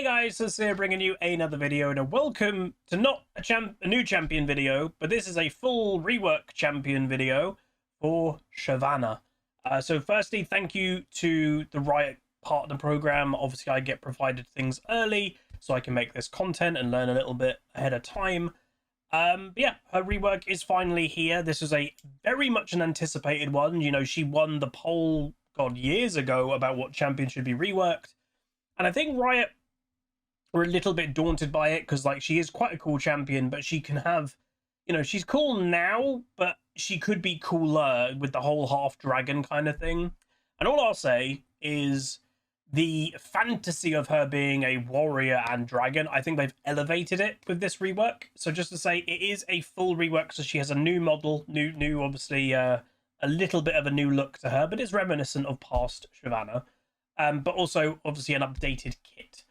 Hey guys, this is here bringing you another video, and a welcome to not a new champion video, but this is a full rework champion video for Shyvana. So firstly, thank you to the Riot partner program. Obviously I get provided things early so I can make this content and learn a little bit ahead of time. But yeah, her rework is finally here. This is a very much an anticipated one. You know, she won the poll, God, years ago about what champion should be reworked. And I think Riot were a little bit daunted by it because, like, she is quite a cool champion, but she can have, you know, she's cool now, but she could be cooler with the whole half dragon kind of thing. And all I'll say is the fantasy of her being a warrior and dragon, I think they've elevated it with this rework. So just to say, it is a full rework. So she has a new model, new obviously a little bit of a new look to her, but it's reminiscent of past Shyvana. But also obviously an updated kit.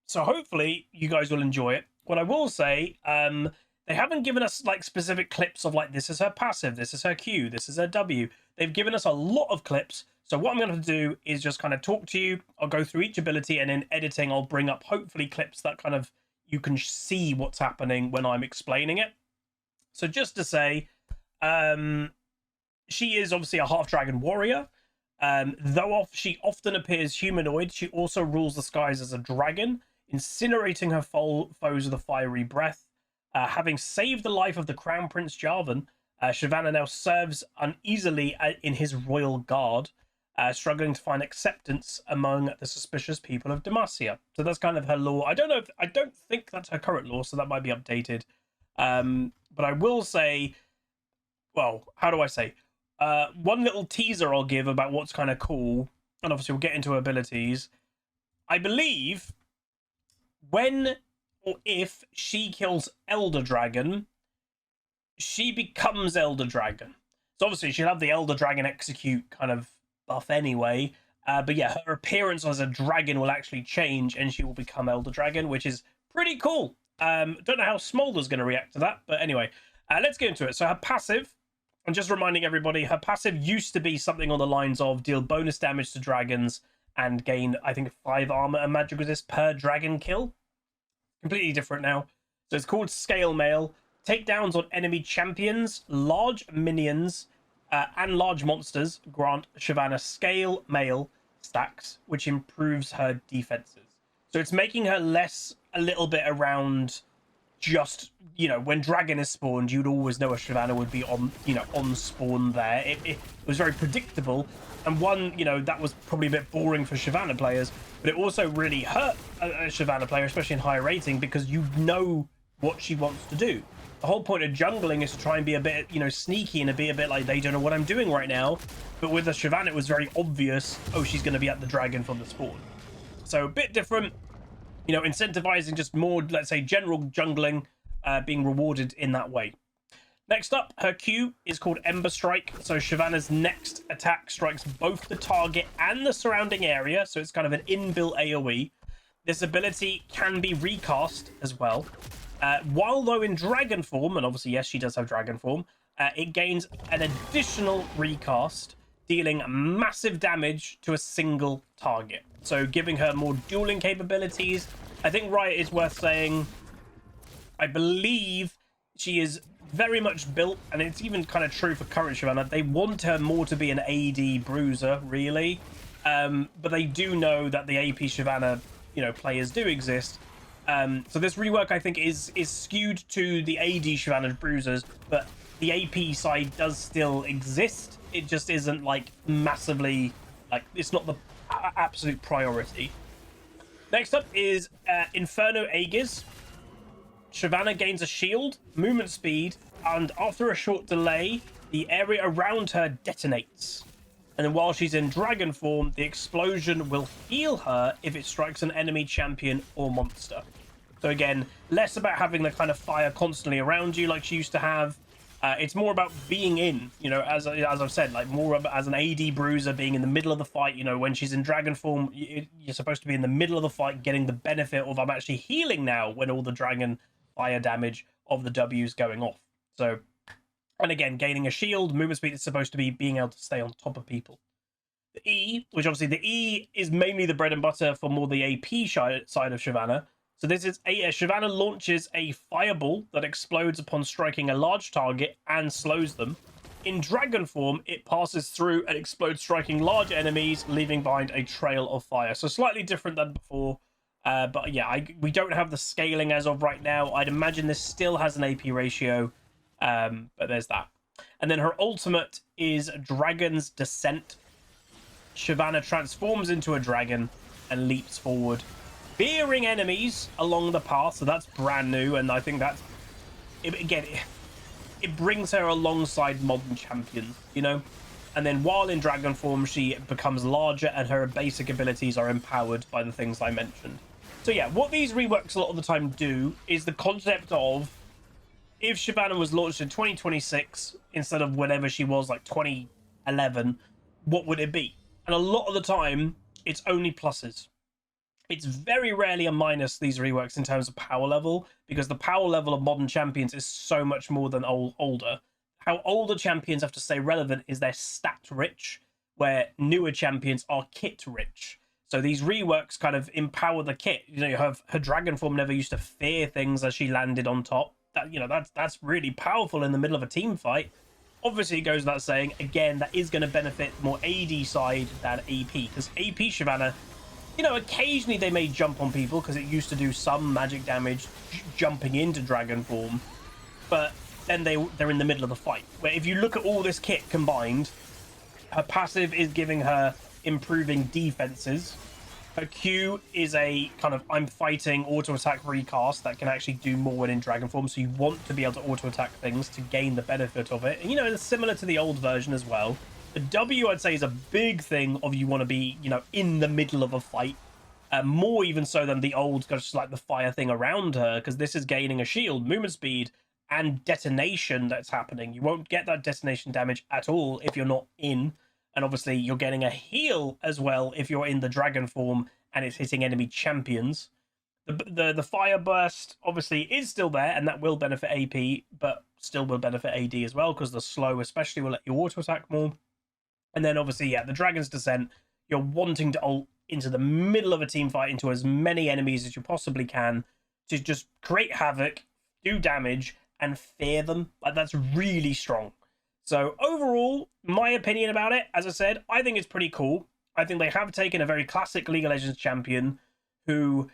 So hopefully you guys will enjoy it. What I will say, they haven't given us like specific clips of like, this is her passive, this is her Q, this is her W. They've given us a lot of clips. So what I'm going to do is just kind of talk to you. I'll go through each ability, and in editing, I'll bring up hopefully clips that kind of you can see what's happening when I'm explaining it. So just to say, she is obviously a half dragon warrior. Though she often appears humanoid, she also rules the skies as a dragon, incinerating her foes with a fiery breath. Having saved the life of the Crown Prince Jarvan, Shyvana now serves uneasily in his royal guard, struggling to find acceptance among the suspicious people of Demacia. So that's kind of her lore. I don't think that's her current lore, so that might be updated. But I will say, well, how do I say? One little teaser I'll give about what's kind of cool, and obviously we'll get into her abilities. I believe when or if she kills Elder Dragon, she becomes Elder Dragon. So obviously she'll have the Elder Dragon execute kind of buff anyway. But yeah, her appearance as a dragon will actually change, and she will become Elder Dragon, which is pretty cool. Don't know how Smolder's going to react to that, but anyway, let's get into it. So her passive. I'm just reminding everybody, her passive used to be something on the lines of deal bonus damage to dragons and gain, I think, 5 armor and magic resist per dragon kill. Completely different now. So it's called Scale Mail. Takedowns on enemy champions, large minions, and large monsters grant Shyvana Scale Mail stacks, which improves her defenses. So it's making her less a little bit around just, you know, when dragon is spawned, you'd always know a Shyvana would be on, you know, on spawn there. It was very predictable, and one, you know, that was probably a bit boring for Shyvana players, but it also really hurt a Shyvana player, especially in higher rating, because you know what she wants to do. The whole point of jungling is to try and be a bit, you know, sneaky and be a bit like, they don't know what I'm doing right now. But with a Shyvana, it was very obvious, oh, she's going to be at the dragon from the spawn. So a bit different. You know, incentivizing just more, let's say, general jungling, being rewarded in that way. Next up, her Q is called Ember Strike. So Shyvana's next attack strikes both the target and the surrounding area. So it's kind of an inbuilt AoE. This ability can be recast as well. While though in dragon form, and obviously, yes, she does have dragon form, it gains an additional recast, dealing massive damage to a single target. So giving her more dueling capabilities. I think Riot is worth saying, I believe she is very much built, and it's even kind of true for current Shyvana, they want her more to be an AD bruiser, really. But they do know that the AP Shyvana, you know, players do exist. So this rework, I think, is skewed to the AD Shyvana bruisers, but the AP side does still exist. It just isn't like massively, like, it's not the absolute priority. Next up is Inferno Aegis. Shyvana gains a shield, movement speed, and after a short delay, the area around her detonates. And then while she's in dragon form, the explosion will heal her if it strikes an enemy champion or monster. So again, less about having the kind of fire constantly around you like she used to have. It's more about being in, you know, as I've said, like more as an AD bruiser, being in the middle of the fight. You know, when she's in dragon form, you're supposed to be in the middle of the fight, getting the benefit of, I'm actually healing now when all the dragon fire damage of the W's going off. So, and again, gaining a shield, movement speed is supposed to be being able to stay on top of people. The E, which obviously the E is mainly the bread and butter for more the AP side of Shyvana. So this is Shyvana launches a fireball that explodes upon striking a large target and slows them. In dragon form, it passes through and explodes, striking large enemies, leaving behind a trail of fire. So slightly different than before. But yeah, we don't have the scaling as of right now. I'd imagine this still has an AP ratio. But there's that. And then her ultimate is Dragon's Descent. Shyvana transforms into a dragon and leaps forward, fearing enemies along the path. So that's brand new. And I think that's, it brings her alongside modern champions, you know? And then while in dragon form, she becomes larger and her basic abilities are empowered by the things I mentioned. So yeah, what these reworks a lot of the time do is the concept of, if Shyvana was launched in 2026 instead of whenever she was, like 2011, what would it be? And a lot of the time, it's only pluses. It's very rarely a minus, these reworks, in terms of power level, because the power level of modern champions is so much more than older. How older champions have to stay relevant is they're stat rich, where newer champions are kit rich. So these reworks kind of empower the kit. You know, her dragon form never used to fear things as she landed on top. That, you know, that's really powerful in the middle of a team fight. Obviously, it goes without saying, again, that is going to benefit more AD side than AP, because AP Shyvana, you know, occasionally they may jump on people because it used to do some magic damage jumping into dragon form, but then they're in the middle of the fight. Where if you look at all this kit combined, her passive is giving her improving defenses. Her Q is a kind of I'm fighting auto attack recast that can actually do more when in dragon form, so you want to be able to auto attack things to gain the benefit of it. And, you know, it's similar to the old version as well. The W, I'd say, is a big thing of you want to be, you know, in the middle of a fight. More even so than the old, just like the fire thing around her, because this is gaining a shield, movement speed, and detonation that's happening. You won't get that detonation damage at all if you're not in. And obviously, you're getting a heal as well if you're in the dragon form and it's hitting enemy champions. The fire burst obviously is still there, and that will benefit AP, but still will benefit AD as well, because the slow especially will let you auto attack more. And then obviously, yeah, the Dragon's Descent, you're wanting to ult into the middle of a team fight, into as many enemies as you possibly can, to just create havoc, do damage, and fear them. Like, that's really strong. So overall, my opinion about it, as I said, I think it's pretty cool. I think they have taken a very classic League of Legends champion who,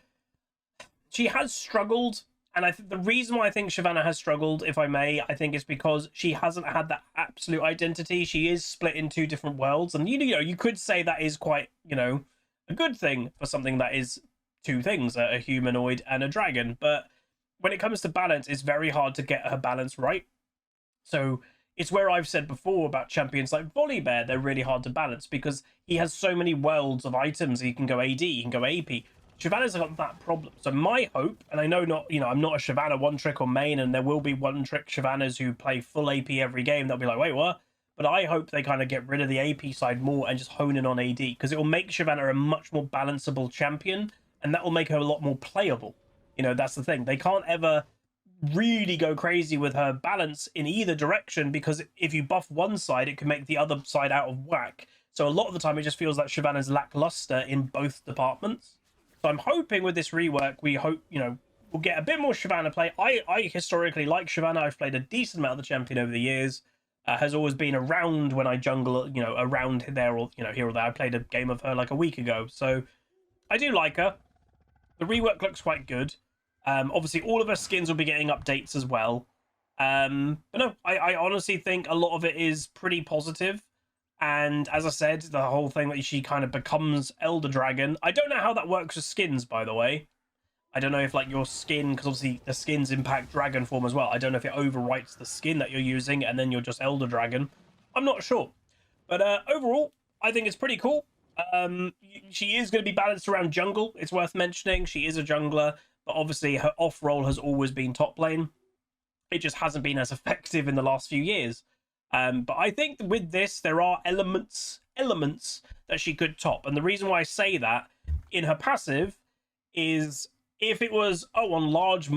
she has struggled. And I think the reason why I think Shyvana has struggled, if I may, I think is because she hasn't had that absolute identity. She is split in two different worlds. And, you know, you could say that is quite, you know, a good thing for something that is two things, a humanoid and a dragon. But when it comes to balance, it's very hard to get her balance right. So it's where I've said before about champions like Volibear, they're really hard to balance because he has so many worlds of items. He can go AD, he can go AP. Shyvana's got that problem. So my hope, and I know not, you know, I'm not a Shyvana one trick or main, and there will be one trick Shyvanas who play full AP every game. They'll be like, wait, what? But I hope they kind of get rid of the AP side more and just hone in on AD, because it will make Shyvana a much more balanceable champion, and that will make her a lot more playable. You know, that's the thing. They can't ever really go crazy with her balance in either direction, because if you buff one side, it can make the other side out of whack. So a lot of the time, it just feels like Shyvana's lackluster in both departments. So I'm hoping with this rework, we hope, you know, we'll get a bit more Shyvana play. I historically like Shyvana. I've played a decent amount of the champion over the years. Has always been around when I jungle, you know, around there or, you know, here or there. I played a game of her like a week ago. So I do like her. The rework looks quite good. Obviously, all of her skins will be getting updates as well. But no, I honestly think a lot of it is pretty positive. And as I said, the whole thing that she kind of becomes Elder Dragon. I don't know how that works with skins, by the way. I don't know if, like, your skin, because obviously the skins impact dragon form as well. I don't know if it overwrites the skin that you're using and then you're just Elder Dragon. I'm not sure. But overall, I think it's pretty cool. She is going to be balanced around jungle. It's worth mentioning. She is a jungler. But obviously, her off role has always been top lane. It just hasn't been as effective in the last few years. But I think with this, there are elements that she could top. And the reason why I say that in her passive is if it was large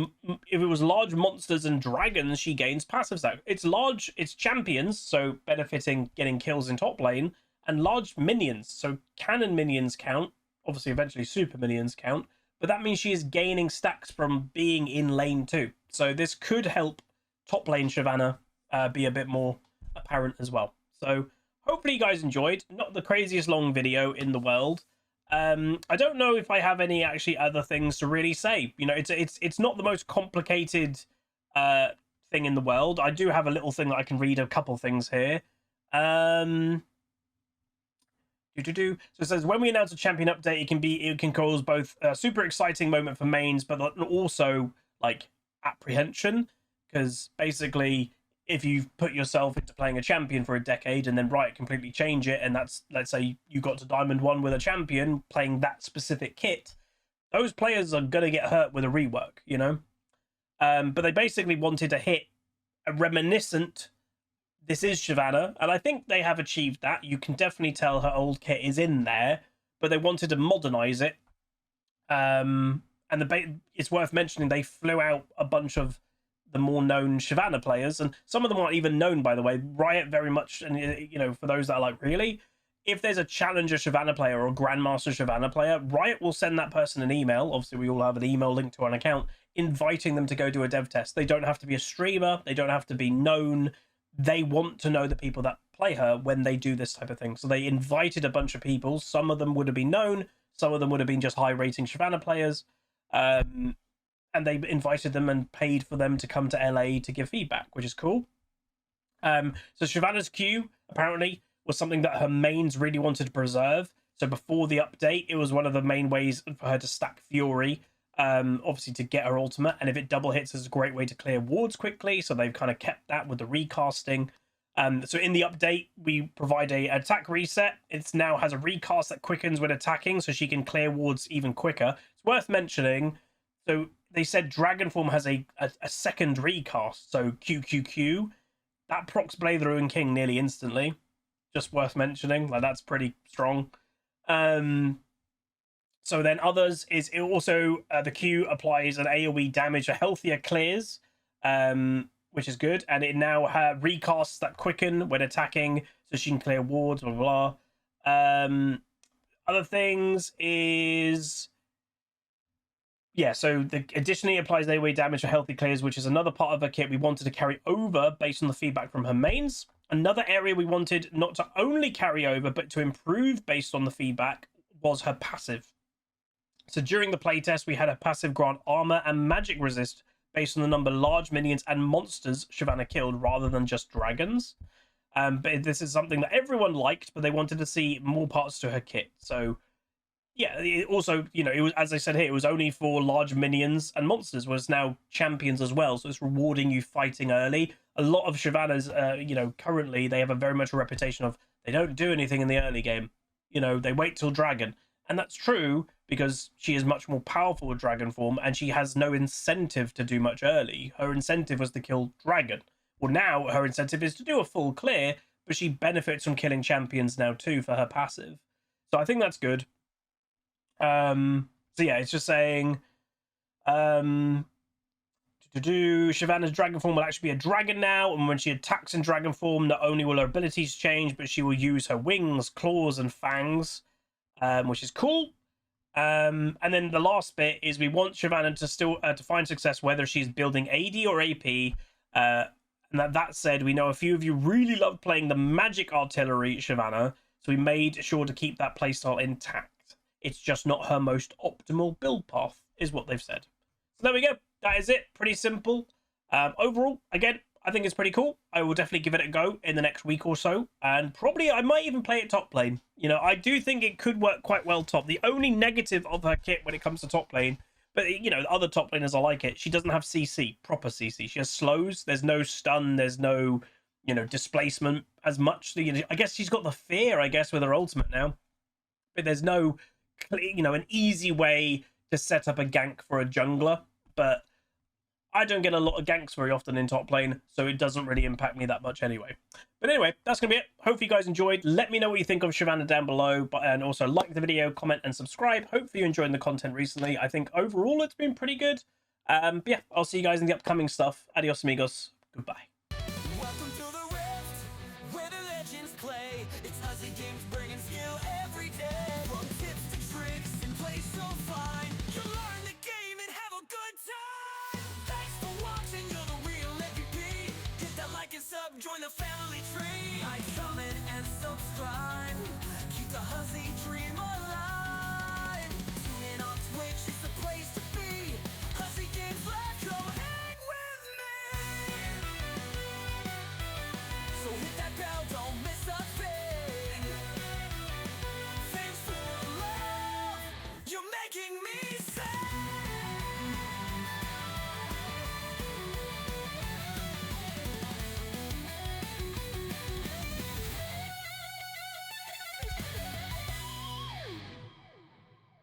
monsters and dragons, she gains passive stack. It's champions, so benefiting getting kills in top lane, and large minions. So cannon minions count, obviously eventually super minions count, but that means she is gaining stacks from being in lane 2. So this could help top lane Shyvana be a bit more apparent as well. So hopefully you guys enjoyed. Not the craziest long video in the world. I don't know if I have any actually other things to really say. You know, it's not the most complicated thing in the world. I do have a little thing that I can read a couple things here. So it says, when we announce a champion update, it can cause both a super exciting moment for mains, but also like apprehension, because basically if you've put yourself into playing a champion for a decade and then Riot completely change it, and that's, let's say you got to Diamond 1 with a champion playing that specific kit, those players are going to get hurt with a rework, you know? But they basically wanted to hit a reminiscent, this is Shyvana, and I think they have achieved that. You can definitely tell her old kit is in there, but they wanted to modernize it. And it's worth mentioning they flew out a bunch of the more known Shyvana players, and some of them aren't even known, by the way. Riot very much, and you know, for those that are like, really? If there's a challenger Shyvana player or Grandmaster Shyvana player, Riot will send that person an email. Obviously, we all have an email linked to an account, inviting them to go do a dev test. They don't have to be a streamer. They don't have to be known. They want to know the people that play her when they do this type of thing. So they invited a bunch of people. Some of them would have been known. Some of them would have been just high-rating Shyvana players. And they invited them and paid for them to come to LA to give feedback, which is cool. So Shyvana's Q, apparently, was something that her mains really wanted to preserve. So before the update, it was one of the main ways for her to stack Fury, obviously to get her ultimate. And if it double hits, it's a great way to clear wards quickly. So they've kind of kept that with the recasting. So in the update, we provide a attack reset. It now has a recast that quickens when attacking, so she can clear wards even quicker. It's worth mentioning, so they said Dragon Form has a second recast, so QQQ. That procs Blade the Ruined King nearly instantly. Just worth mentioning, like that's pretty strong. So then others is it also, the Q applies an AoE damage to healthier clears, which is good. And it now recasts that quicken when attacking, so she can clear wards, blah, blah, blah. Other things is... yeah, so additionally applies AoE damage for healthy clears, which is another part of her kit we wanted to carry over based on the feedback from her mains. Another area we wanted not to only carry over, but to improve based on the feedback was her passive. So during the playtest, we had a passive grant armor and magic resist based on the number of large minions and monsters Shyvana killed rather than just dragons. But this is something that everyone liked, but they wanted to see more parts to her kit. So... yeah, it also, you know, it was, as I said here, it was only for large minions and monsters, was now champions as well. So it's rewarding you fighting early. A lot of Shyvana's, you know, currently they have a very much a reputation of they don't do anything in the early game. You know, they wait till Dragon. And that's true because she is much more powerful with Dragon form and she has no incentive to do much early. Her incentive was to kill Dragon. Well, now her incentive is to do a full clear, but she benefits from killing champions now too for her passive. So I think that's good. So yeah, it's just saying Shyvana's dragon form will actually be a dragon now, and when she attacks in dragon form, not only will her abilities change, but she will use her wings, claws, and fangs, which is cool. And then the last bit is we want Shyvana to still to find success whether she's building AD or AP. And that said, we know a few of you really love playing the magic artillery Shyvana, so we made sure to keep that playstyle intact. It's just not her most optimal build path, is what they've said. So there we go. That is it. Pretty simple. Overall, again, I think it's pretty cool. I will definitely give it a go in the next week or so. And probably I might even play it top lane. You know, I do think it could work quite well top. The only negative of her kit when it comes to top lane, but, you know, other top laners are like it. She doesn't have CC, proper CC. She has slows. There's no stun. There's no, you know, displacement as much. I guess she's got the fear, I guess, with her ultimate now. But there's no... you know, an easy way to set up a gank for a jungler, but I don't get a lot of ganks very often in top lane, so it doesn't really impact me that much anyway. But anyway, that's gonna be it. Hopefully you guys enjoyed. Let me know what you think of Shyvana down below, and also like the video, comment, and subscribe. Hopefully you're enjoying the content recently. I think overall it's been pretty good. But yeah, I'll see you guys in the upcoming stuff. Adios amigos. Goodbye. Welcome to the rift, where the legends play. It's HuzzyGames. the family tree. Like, comment, and subscribe. Keep the Huzzy dream alive. Tune in on Twitch, it's the place to be. HuzzyGames Live, come hang with me. So hit that bell, don't miss a